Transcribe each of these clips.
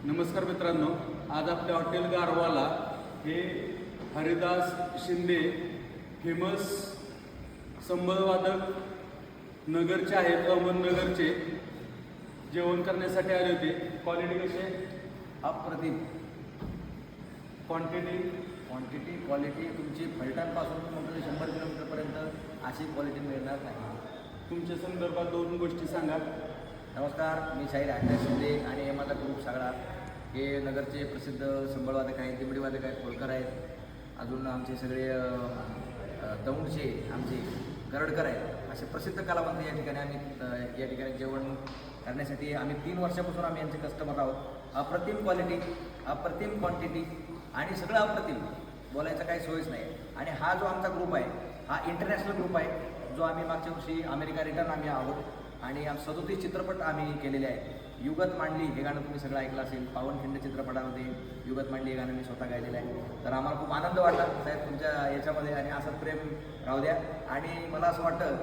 नमस्कार मित्रांनो, आज आपल्या हॉटेल गारवाला हे हरिदास शिंदे फेमस संबळवादक नगरचे आहेत, अहमदनगरचे जेवण करण्यासाठी आले होते। क्वालिटी कशी आहे? अप्रतिम क्वांटिटी क्वालिटी तुमची फलटणपासून म्हटलं 100 किलोमीटरपर्यंत अशी क्वालिटी मिळणार नाही। तुमच्या संदर्भात दोन गोष्टी सांगा। नमस्कार, मी शाहीर हरिदास शिंदे आणि हे माझा ग्रुप सगळा हे नगरचे प्रसिद्ध संबळवादक आहेत, दिमडीवादक आहेत, होळकर आहेत, अजून आमचे सगळे दौंडचे आमचे गरडकर आहेत, असे प्रसिद्ध कलावंत या ठिकाणी आम्ही या ठिकाणी जेवण करण्यासाठी आम्ही 3 वर्षापासून आम्ही यांचे कस्टमर आहोत। अप्रतिम क्वालिटी, अप्रतिम क्वांटिटी आणि सगळं अप्रतिम, बोलायचं काही सोयच नाही। आणि हा जो आमचा ग्रुप आहे हा इंटरनॅशनल ग्रुप आहे, जो आम्ही मागच्या वर्षी अमेरिका रिटर्न आम्ही आहोत आणि 37 चित्रपट आम्ही केलेले आहेत। युगत मांडली हे गाणं तुम्ही सगळं ऐकलं असेल, पावनखिंड चित्रपटामध्ये युगत मांडली हे गाणं मी स्वतः गायलेलं आहे। तर आम्हाला खूप आनंद वाटला साहेब तुमच्या याच्यामध्ये आणि असं प्रेम राहू द्या। आणि मला असं वाटतं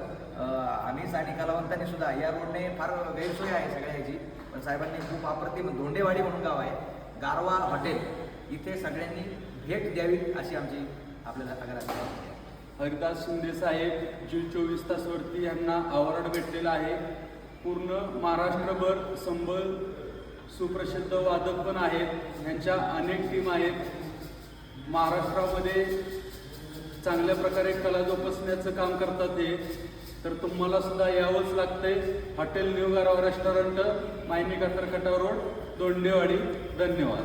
आम्हीच आणि कलावंतांनी सुद्धा या रोडने फार गैरसोय आहे सगळ्या याची, पण साहेबांनी खूप अप्रतिम धोंडेवाडी म्हणून गाव आहे, गारवा हॉटेल, इथे सगळ्यांनी भेट द्यावी अशी आमची आपल्याला आग्रह आहे। हरिदास शिंदे साहेब जी 24 तासवरती यांना अवॉर्ड भेटलेला आहे। पूर्ण महाराष्ट्रभर संबळ सुप्रसिद्ध वादक पण आहेत, यांच्या अनेक टीम आहेत। महाराष्ट्रामध्ये चांगल्या प्रकारे कला जोपासण्याचं काम करतात हे, तर तुम्हाला सुद्धा यावंच लागतंय। हॉटेल न्यू गारवा रेस्टॉरंट, मायनी कातरकटा रोड, दोंडेवाडी। धन्यवाद।